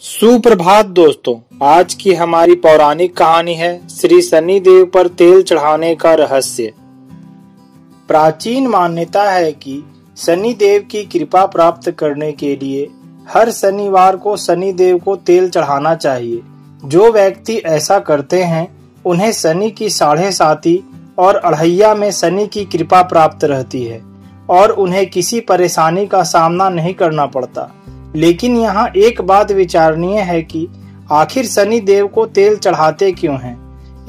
सुप्रभात दोस्तों, आज की हमारी पौराणिक कहानी है श्री शनि देव पर तेल चढ़ाने का रहस्य। प्राचीन मान्यता है कि शनि देव की कृपा प्राप्त करने के लिए हर शनिवार को शनि देव को तेल चढ़ाना चाहिए। जो व्यक्ति ऐसा करते हैं उन्हें शनि की 7.5 और अढ़ैया में शनि की कृपा प्राप्त रहती है और उन्हें किसी परेशानी का सामना नहीं करना पड़ता। लेकिन यहाँ एक बात विचारणीय है कि आखिर शनि देव को तेल चढ़ाते क्यों हैं?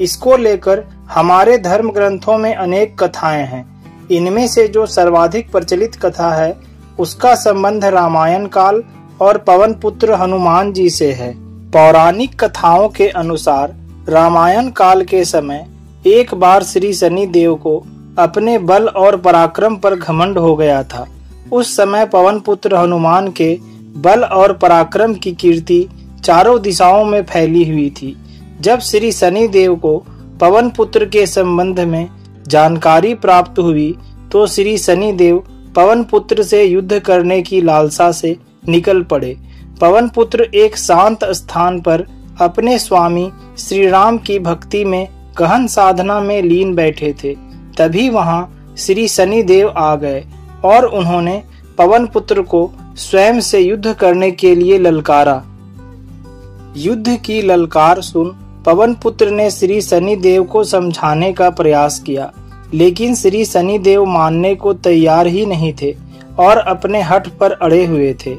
इसको लेकर हमारे धर्म ग्रंथों में अनेक कथाएं हैं। इनमें से जो सर्वाधिक प्रचलित कथा है उसका संबंध रामायण काल और पवन पुत्र हनुमान जी से है। पौराणिक कथाओं के अनुसार रामायण काल के समय एक बार श्री शनि देव को अपने बल और पराक्रम पर घमंड हो गया था। उस समय पवन पुत्र हनुमान के बल और पराक्रम की कीर्ति चारों दिशाओं में फैली हुई थी। जब श्री शनि देव को पवन पुत्र के संबंध में जानकारी प्राप्त हुई तो श्री शनि देव पवन पुत्र से युद्ध करने की लालसा से निकल पड़े। पवन पुत्र एक शांत स्थान पर अपने स्वामी श्री राम की भक्ति में गहन साधना में लीन बैठे थे। तभी वहां श्री शनि देव आ गए और उन्होंने पवन पुत्र को स्वयं से युद्ध करने के लिए ललकारा। युद्ध की ललकार सुन पवन पुत्र ने श्री शनि देव को समझाने का प्रयास किया, लेकिन श्री शनि देव मानने को तैयार ही नहीं थे और अपने हठ पर अड़े हुए थे।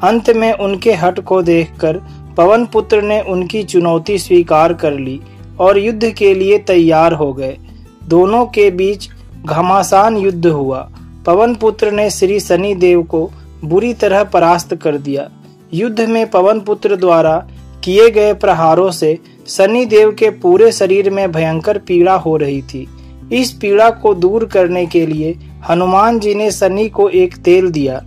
अंत में उनके हठ को देखकर पवन पुत्र ने उनकी चुनौती स्वीकार कर ली और युद्ध के लिए तैयार हो गए। दोनों के बीच घमासान युद्ध हुआ। पवन पुत्र ने श्री शनि देव को बुरी तरह परास्त कर दिया। युद्ध में पवन पुत्र द्वारा किए गए प्रहारों से शनि देव के पूरे शरीर में भयंकर पीड़ा हो रही थी। इस पीड़ा को दूर करने के लिए हनुमान जी ने शनि को एक तेल दिया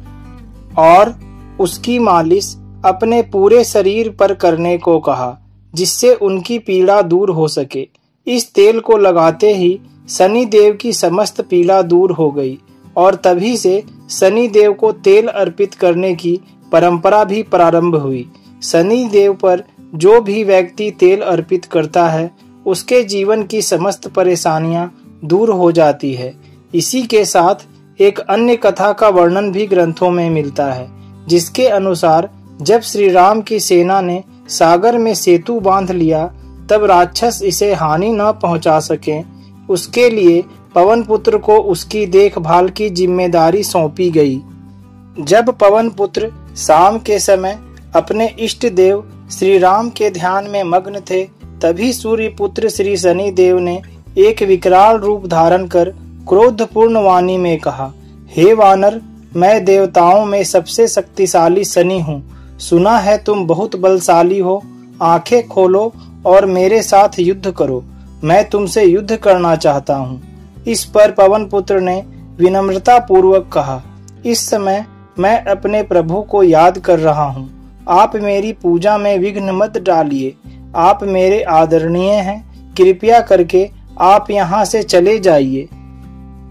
और उसकी मालिश अपने पूरे शरीर पर करने को कहा, जिससे उनकी पीड़ा दूर हो सके। इस तेल को लगाते ही शनि देव की समस्त पीड़ा दूर हो गई और तभी से शनि देव को तेल अर्पित करने की परंपरा भी प्रारंभ हुई। शनि देव पर जो भी व्यक्ति तेल अर्पित करता है उसके जीवन की समस्त परेशानियां दूर हो जाती है। इसी के साथ एक अन्य कथा का वर्णन भी ग्रंथों में मिलता है, जिसके अनुसार जब श्री राम की सेना ने सागर में सेतु बांध लिया तब राक्षस इसे हानि न पहुंचा सके, उसके लिए पवन पुत्र को उसकी देखभाल की जिम्मेदारी सौंपी गई। जब पवन पुत्र शाम के समय अपने इष्ट देव श्री राम के ध्यान में मग्न थे, तभी सूर्य पुत्र श्री शनि देव ने एक विकराल रूप धारण कर क्रोधपूर्ण वाणी में कहा, हे वानर, मैं देवताओं में सबसे शक्तिशाली शनि हूँ। सुना है तुम बहुत बलशाली हो। आंखें खोलो और मेरे साथ युद्ध करो। मैं तुमसे युद्ध करना चाहता हूँ। इस पर पवन पुत्र ने विनम्रता पूर्वक कहा, इस समय मैं अपने प्रभु को याद कर रहा हूँ। आप मेरी पूजा में विघ्न मत डालिए। आप मेरे आदरणीय हैं। कृपया करके आप यहाँ से चले जाइए।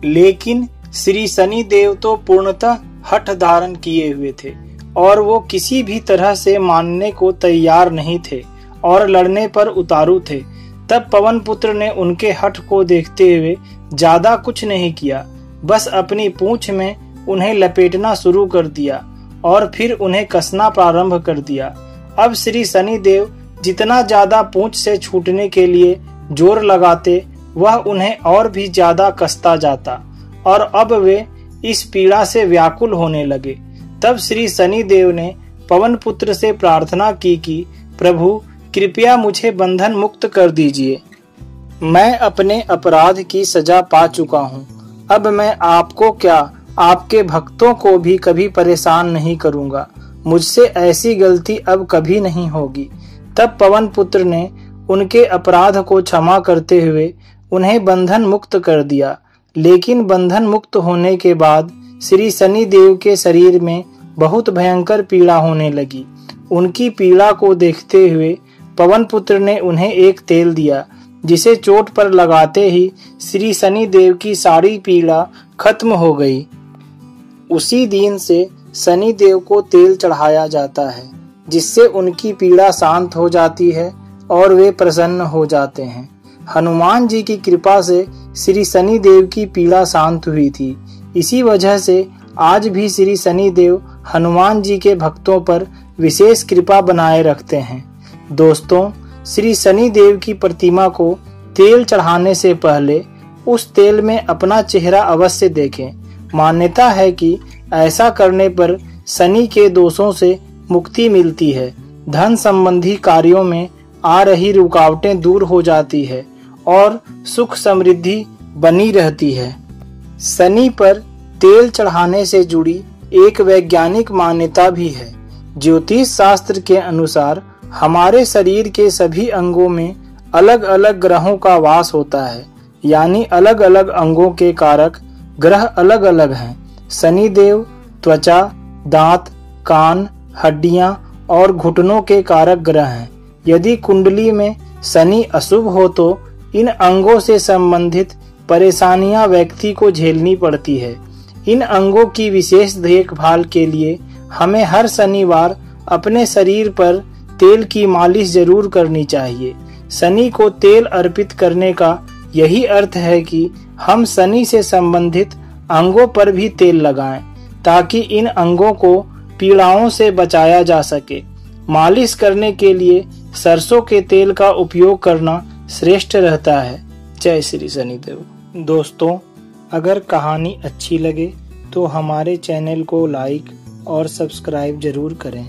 लेकिन श्री शनि देव तो पूर्णतः हठ धारण किए हुए थे और वो किसी भी तरह से मानने को तैयार नहीं थे और लड़ने पर उतारू थे। तब पवन पुत्र ने उनके हठ को देखते हुए ज्यादा कुछ नहीं किया, बस अपनी पूंछ में उन्हें लपेटना शुरू कर दिया और फिर उन्हें कसना प्रारंभ कर दिया। अब श्री शनि देव जितना ज्यादा पूंछ से छूटने के लिए जोर लगाते, वह उन्हें और भी ज्यादा कसता जाता और अब वे इस पीड़ा से व्याकुल होने लगे। तब श्री शनि देव ने पवन पुत्र से प्रार्थना की कि प्रभु, कृपया मुझे बंधन मुक्त कर दीजिए। मैं अपने अपराध की सजा पा चुका हूँ। अब मैं आपको क्या, आपके भक्तों को भी कभी परेशान नहीं करूँगा। मुझसे ऐसी गलती अब कभी नहीं होगी। तब पवन पुत्र ने उनके अपराध को क्षमा करते हुए उन्हें बंधन मुक्त कर दिया। लेकिन बंधन मुक्त होने के बाद श्री शनि देव के शरीर में बहुत भयंकर पीड़ा होने लगी। उनकी पीड़ा को देखते हुए पवन पुत्र ने उन्हें एक तेल दिया, जिसे चोट पर लगाते ही श्री शनि देव की सारी पीड़ा खत्म हो गई। उसी दिन से शनि देव को तेल चढ़ाया जाता है। जिससे उनकी पीड़ा शांत हो जाती है और वे प्रसन्न हो जाते हैं। हनुमान जी की कृपा से श्री शनि देव की पीड़ा शांत हुई थी। इसी वजह से आज भी श्री शनि देव हनुमान जी के भक्तों पर विशेष कृपा बनाए रखते हैं। दोस्तों, श्री शनि देव की प्रतिमा को तेल चढ़ाने से पहले उस तेल में अपना चेहरा अवश्य देखें। मान्यता है कि ऐसा करने पर शनि के दोषों से मुक्ति मिलती है, धन संबंधी कार्यों में आ रही रुकावटें दूर हो जाती है और सुख समृद्धि बनी रहती है। शनि पर तेल चढ़ाने से जुड़ी एक वैज्ञानिक मान्यता भी है। ज्योतिष शास्त्र के अनुसार हमारे शरीर के सभी अंगों में अलग अलग ग्रहों का वास होता है, यानी अलग अलग अंगों के कारक ग्रह अलग अलग हैं। शनि देव त्वचा, दांत, कान, हड्डियां और घुटनों के कारक ग्रह हैं। यदि कुंडली में शनि अशुभ हो तो इन अंगों से संबंधित परेशानियां व्यक्ति को झेलनी पड़ती है। इन अंगों की विशेष देखभाल के लिए हमें हर शनिवार अपने शरीर पर तेल की मालिश जरूर करनी चाहिए। शनि को तेल अर्पित करने का यही अर्थ है कि हम शनि से संबंधित अंगों पर भी तेल लगाएं, ताकि इन अंगों को पीड़ाओं से बचाया जा सके। मालिश करने के लिए सरसों के तेल का उपयोग करना श्रेष्ठ रहता है। जय श्री शनिदेव। दोस्तों, अगर कहानी अच्छी लगे तो हमारे चैनल को लाइक और सब्सक्राइब जरूर करें।